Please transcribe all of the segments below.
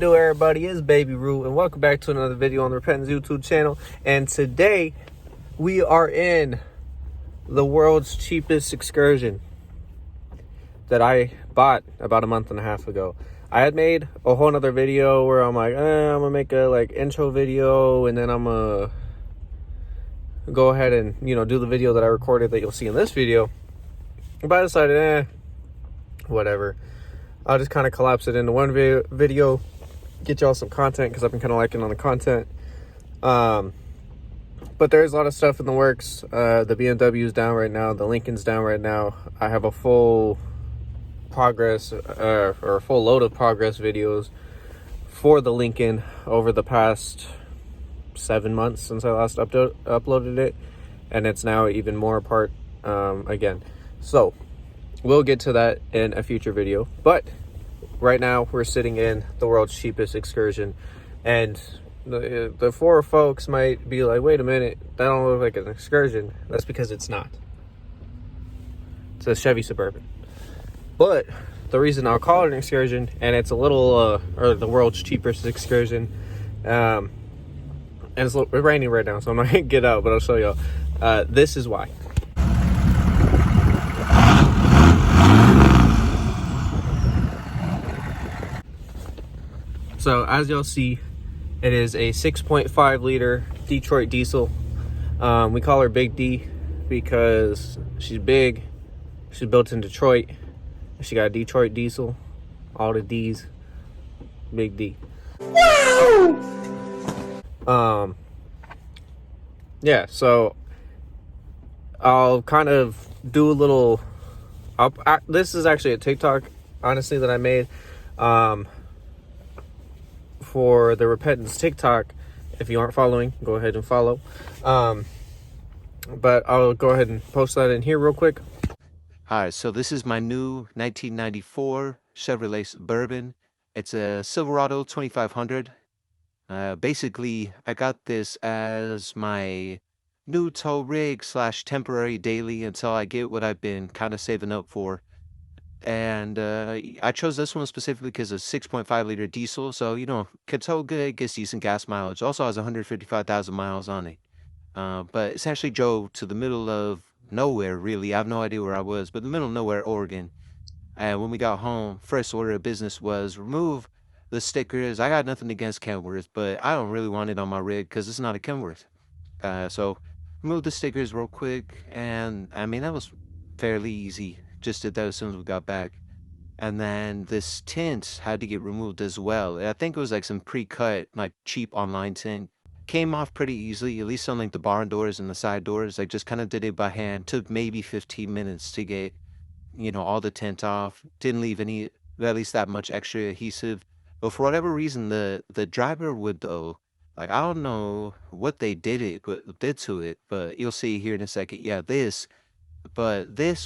it do, everybody? It's Baby Roo, and welcome back to another video on the Repentance YouTube channel. And today we are in the world's cheapest excursion that I bought about a month and a half ago. I had made a whole nother video where I'm like, I'm gonna make a intro video, and then I'm gonna go ahead and do the video that I recorded that you'll see in this video. But I decided, whatever. I'll just kind of collapse it into one video, get y'all some content, because I've been kind of liking on the content. But there's a lot of stuff in the works. The BMW is down right now. The Lincoln's down right now. I have a full progress or a full load of progress videos for the Lincoln over the past 7 months since I last uploaded it, and it's now even more apart again. So we'll get to that in a future video, but right now we're sitting in the world's cheapest excursion, and the four folks might be like, wait a minute, that don't look like an excursion. That's because it's not. It's a Chevy Suburban. But the reason I'll call it an excursion, and it's a little or the world's cheapest excursion, and it's raining right now, so I'm not gonna get out, but I'll show y'all. This is why. So as y'all see, it is a 6.5 liter Detroit diesel. We call her Big D because she's big. She's built in Detroit. She got a Detroit diesel. All the D's. Big D. Wow! Yeah, so I'll kind of do a little... this is actually a TikTok, honestly, that I made. For the Repentance TikTok. If you aren't following, go ahead and follow. But I'll go ahead and post that in here real quick. Hi, so this is my new 1994 Chevrolet Suburban. It's a Silverado 2500. Basically, I got this as my new tow rig / temporary daily until I get what I've been kind of saving up for. And I chose this one specifically because it's 6.5 liter diesel, so can tow good, gets decent gas mileage. Also has 155,000 miles on it. But essentially drove to the middle of nowhere, really. I have no idea where I was, but the middle of nowhere, Oregon. And when we got home, first order of business was remove the stickers. I got nothing against Kenworth, but I don't really want it on my rig because it's not a Kenworth. So remove the stickers real quick, and I mean that was fairly easy. Just did that as soon as we got back. And then this tint had to get removed as well. I think it was like some pre-cut, like cheap online tint. Came off pretty easily, at least on like the barn doors and the side doors. I just kind of did it by hand. Took maybe 15 minutes to get, all the tint off. Didn't leave any, at least that much extra adhesive. But for whatever reason, the driver would though, like I don't know what they did to it, but you'll see here in a second. Yeah, this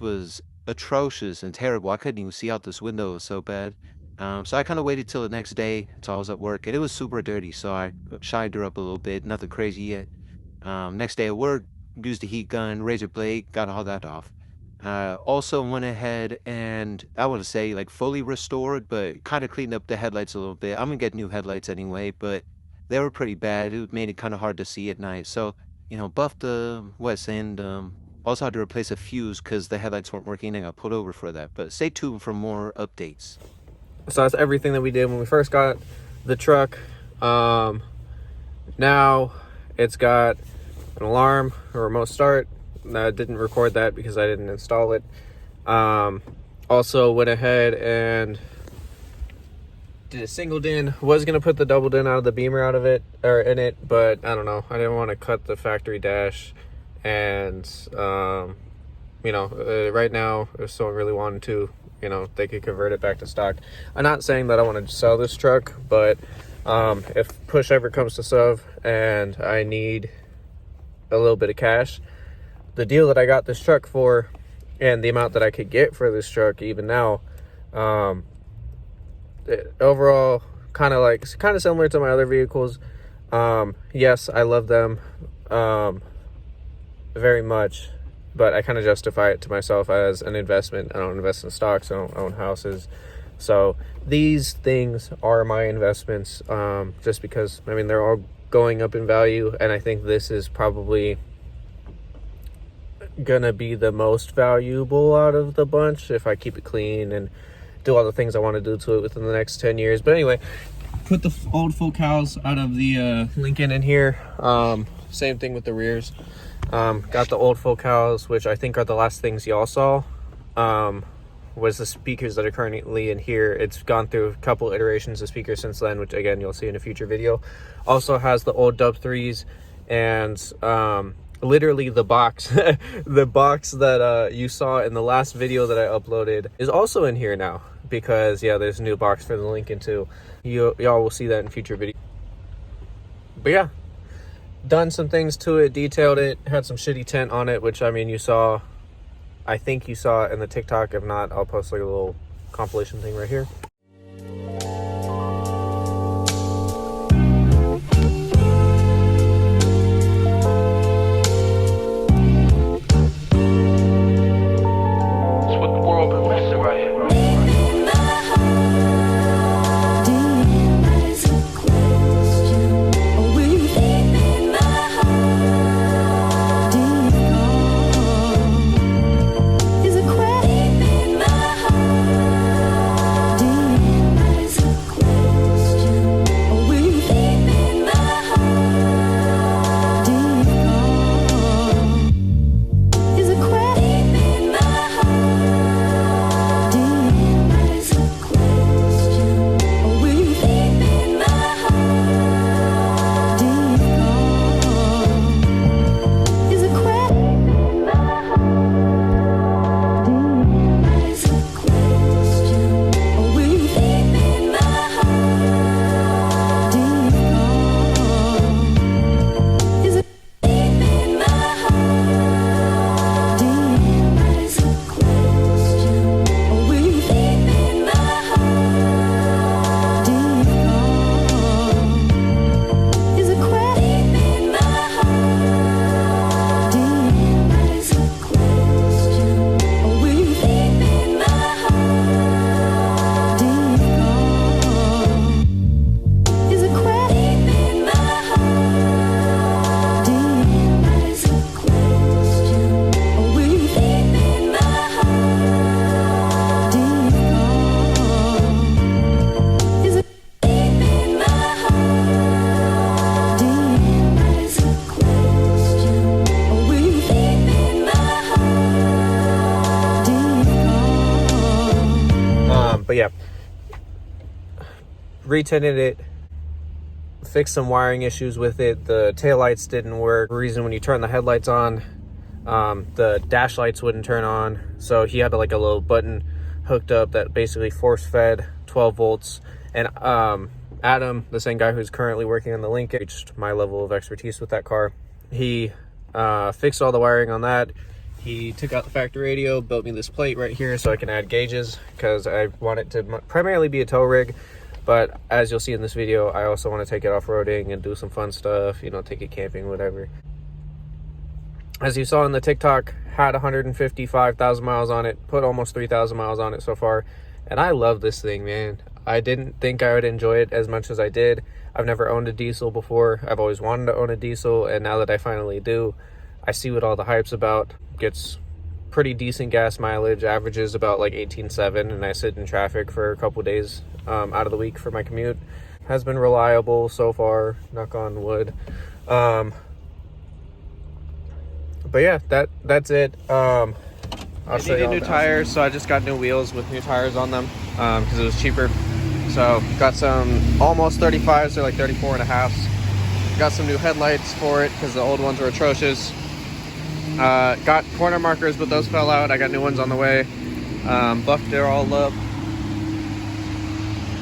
was atrocious and terrible. I couldn't even see out this window. It was so bad. So I kind of waited till the next day until I was at work, and it was super dirty, so I shined her up a little bit. Nothing crazy yet. Next day at work, used a heat gun, razor blade, got all that off. Also went ahead and I want to say like fully restored, but kind of cleaned up the headlights a little bit. I'm gonna get new headlights anyway, but they were pretty bad. It made it kind of hard to see at night. So buffed the west end. Also had to replace a fuse because the headlights weren't working. I got pulled over for that. But stay tuned for more updates. So that's everything that we did when we first got the truck. Now it's got an alarm, a remote start. I didn't record that because I didn't install it. Also went ahead and did a single din. Was gonna put the double din out of the Beamer in it, but I don't know. I didn't want to cut the factory dash. And right now, if someone really wanted to, they could convert it back to stock. I'm not saying that I want to sell this truck, but if push ever comes to shove and I need a little bit of cash, the deal that I got this truck for and the amount that I could get for this truck even now, overall kind of similar to my other vehicles. Yes, I love them very much, but I kind of justify it to myself as an investment. I don't invest in stocks. I don't own houses. So these things are my investments, just because, I mean, they're all going up in value, and I think this is probably gonna be the most valuable out of the bunch if I keep it clean and do all the things I want to do to it within the next 10 years. But anyway, put the old focals out of the Lincoln in here. Same thing with the rears. Got the old focals, which I think are the last things y'all saw. Was the speakers that are currently in here. It's gone through a couple iterations of speakers since then, which again you'll see in a future video. Also has the old dub 3s, and literally the box the box that you saw in the last video that I uploaded is also in here now, because yeah, there's a new box for the Lincoln too. Y'all will see that in future videos. But yeah, done some things to it, detailed it, had some shitty tint on it, which I mean you saw, I think you saw in the TikTok. If not, I'll post like a little compilation thing right here. But yeah, retinted it, fixed some wiring issues with it. The taillights didn't work. The reason when you turn the headlights on, the dash lights wouldn't turn on. So he had like a little button hooked up that basically force fed 12 volts. And Adam, the same guy who's currently working on the Lincoln, reached my level of expertise with that car. He fixed all the wiring on that. He took out the factory radio, built me this plate right here so I can add gauges, because I want it to primarily be a tow rig. But as you'll see in this video, I also want to take it off-roading and do some fun stuff, you know, take it camping, whatever. As you saw in the TikTok, had 155,000 miles on it, put almost 3,000 miles on it so far. And I love this thing, man. I didn't think I would enjoy it as much as I did. I've never owned a diesel before. I've always wanted to own a diesel, and now that I finally do, I see what all the hype's about. Gets pretty decent gas mileage, averages about like 18.7, and I sit in traffic for a couple days out of the week for my commute. Has been reliable so far, knock on wood. But yeah, that's it. I'll show you new tires, so I just got new wheels with new tires on them because it was cheaper. So got some almost 35s, they're like 34 and a half. Got some new headlights for it because the old ones were atrocious. Got corner markers, but those fell out. I got new ones on the way. Buffed it all up.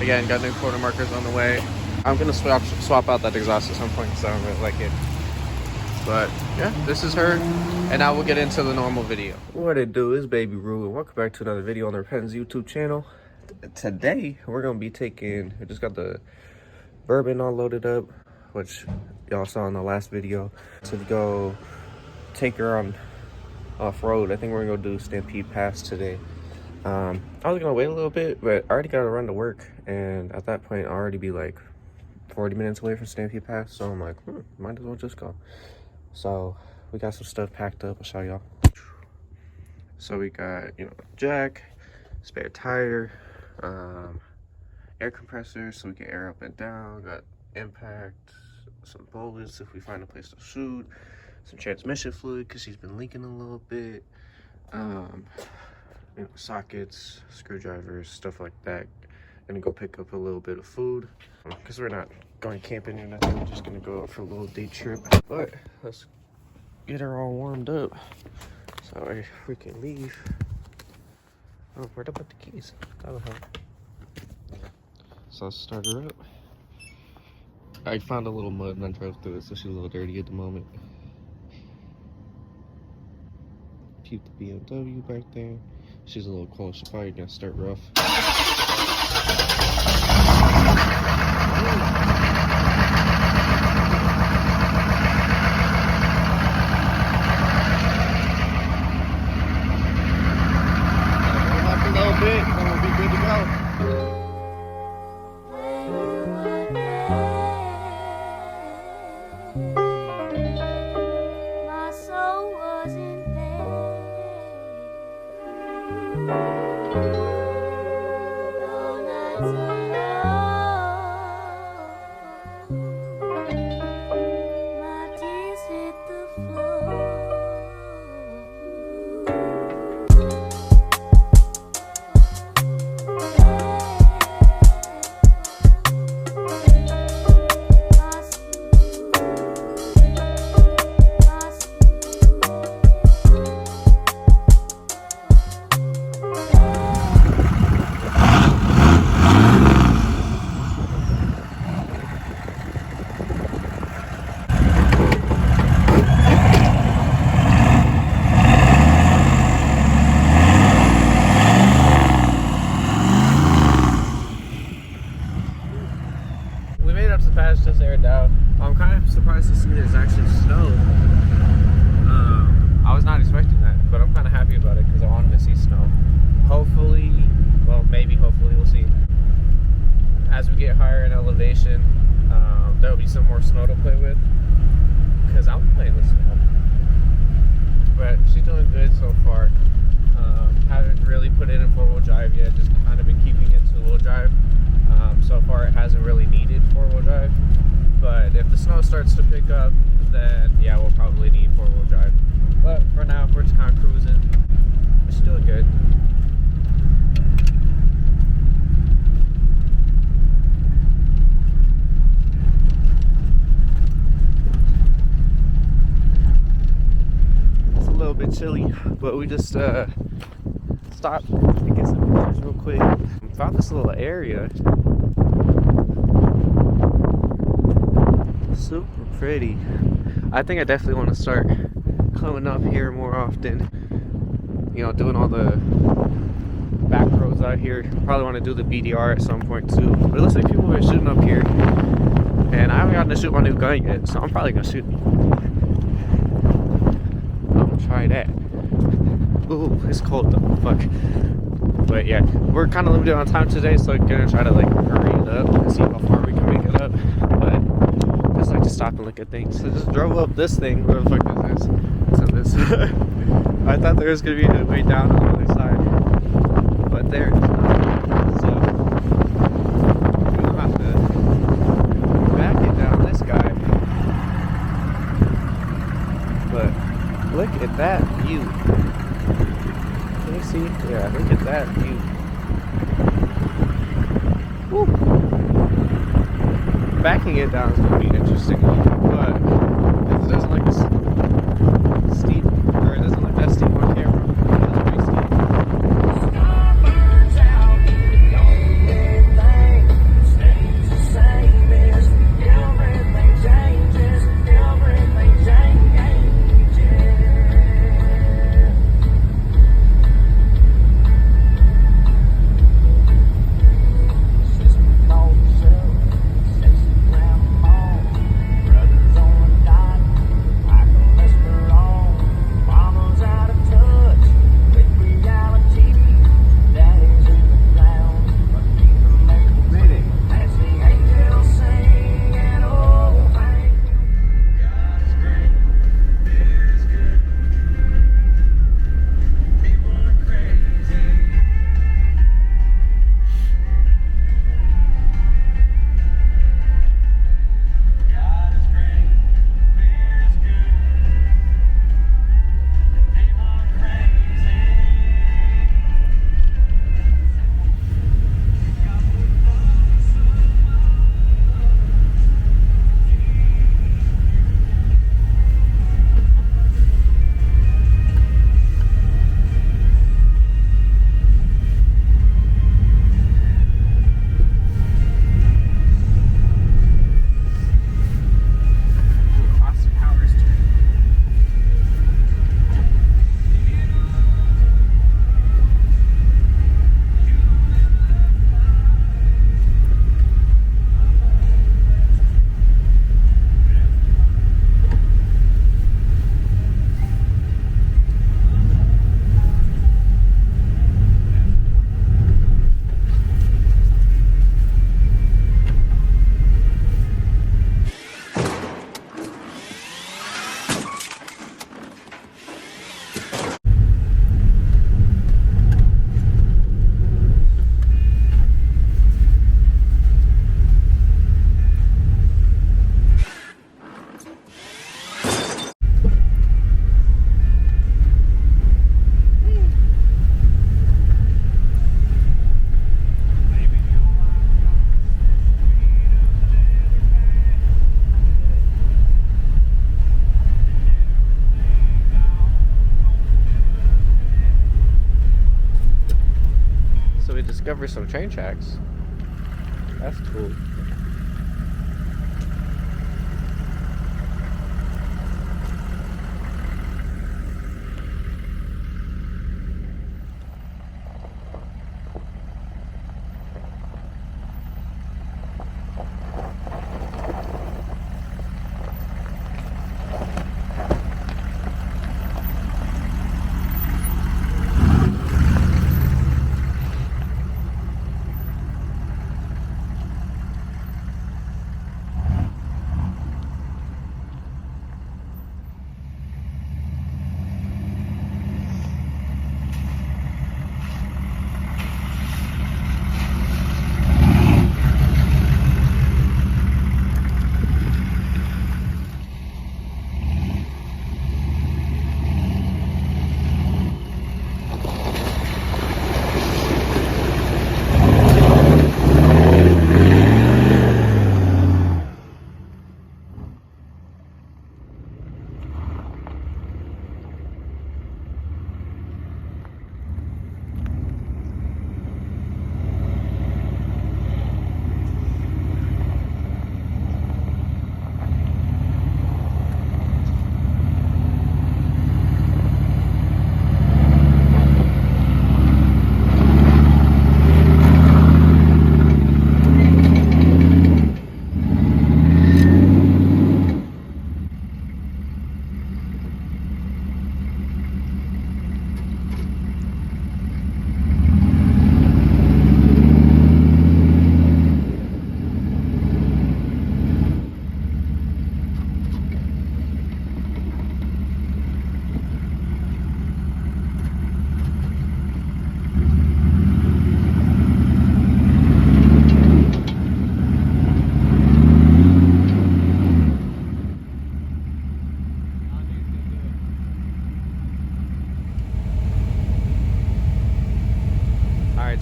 Again, got new corner markers on the way. I'm gonna swap out that exhaust at some point because I don't really like it. But yeah, this is her, and now we'll get into the normal video. What it do is Baby Rue, and welcome back to another video on the Repentance YouTube channel. Today we're gonna be taking, I just got the bourbon all loaded up, which y'all saw in the last video, to go take her on off-road. I think we're gonna go do Stampede Pass today. I was gonna wait a little bit, but I already gotta run to work, and at that point I'll already be like 40 minutes away from Stampede Pass, so I'm like, might as well just go. So we got some stuff packed up. I'll show y'all. So we got, you know, jack, spare tire, air compressor so we can air up and down, got impact, some bullets if we find a place to shoot, some transmission fluid because she's been leaking a little bit, you know, sockets, screwdrivers, stuff like that. Gonna go pick up a little bit of food because we're not going camping or nothing. We're just gonna go out for a little day trip, but let's get her all warmed up so we can leave. Oh, where'd I put the keys? That'll help. So let's start her up. I found a little mud and I drove through it, so she's a little dirty at the moment. Keep the BMW back there. She's a little cold. She's probably gonna start rough. Up a little bit, then we'll be good to go. Just aired out. I'm kind of surprised to see there's actually snow. I was not expecting that, but I'm kind of happy about it because I wanted to see snow. Hopefully, well, maybe hopefully, we'll see. As we get higher in elevation, there'll be some more snow to play with because I'm playing with snow. But she's doing good so far. Haven't really put it in four-wheel drive yet, just kind of been keeping it two-wheel drive. So far it hasn't really needed four-wheel drive, but if the snow starts to pick up, then yeah, we'll probably need four-wheel drive. But for now, we're just kind of cruising. We're still good. It's a little bit chilly, but we just stopped to get some pictures real quick. Found this little area. Super pretty. I think I definitely want to start coming up here more often. You know, doing all the back roads out here. Probably want to do the BDR at some point too. But it looks like people are shooting up here, and I haven't gotten to shoot my new gun yet, so I'm probably gonna shoot. I'm gonna try that. Ooh, it's cold though. Fuck. But yeah, we're kind of limited on time today, so I'm gonna try to like hurry it up and see how far we can make it up. But just like to stop and look at things. So just drove up this thing. Where the fuck is this? So this. I thought there was gonna be a way down on the other side, but there it's not. So we're gonna have to back it down this guy. But look at that view. Can you see? Yeah, look at that view. Woo. Backing it down is going to be interesting, but it doesn't look as steep, or it doesn't look that steep on camera. It looks pretty steep. discovered some train tracks. That's cool.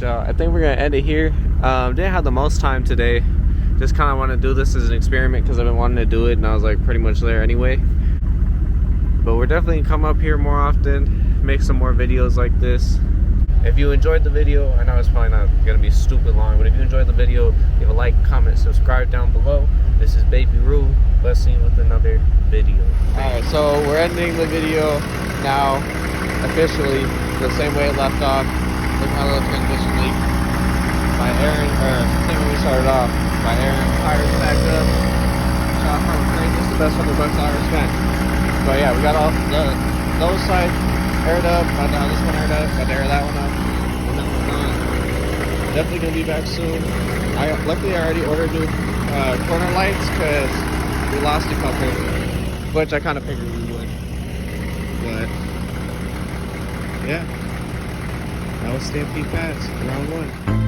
Y'all, I think we're gonna end it here. Didn't have the most time today, just kind of want to do this as an experiment because I've been wanting to do it and I was like pretty much there anyway. But we're definitely gonna come up here more often, make some more videos like this. If you enjoyed the video, I know it's probably not gonna be stupid long, but if you enjoyed the video, leave a like, comment, subscribe down below. This is Baby Rue, let's see you with another video. Alright, so we're ending the video now officially the same way it left off. Look how the transmission leak. My Aaron, same way we started off. My Aaron tires backed up. Shot from crane. This is the best $100 I ever spent. But yeah, we got all those sides aired up. Got this one aired up. Got to air that one up. And then we're done. Definitely gonna be back soon. Luckily I already ordered new corner lights because we lost a couple, which I kind of figured we would. But yeah. That was Stampede Pass, round 1.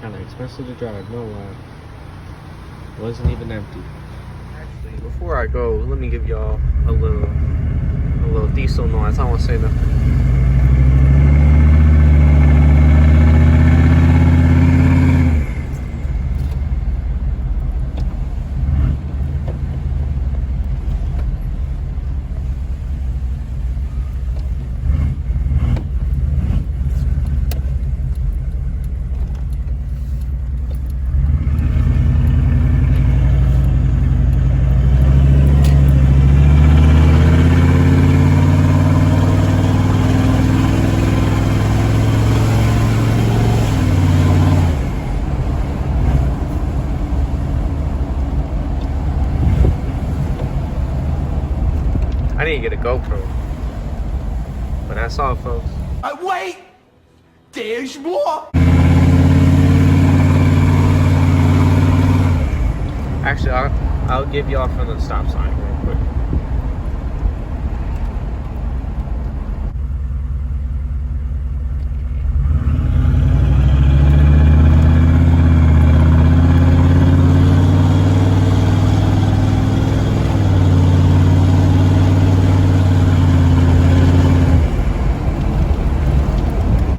Kind of expensive to drive, no lie. Wasn't even empty. Actually, before I go, let me give y'all a little diesel noise. I won't say nothing. I need to get a GoPro. But that's all, folks. Wait! There's more! Actually, I'll give y'all from the stop sign real quick.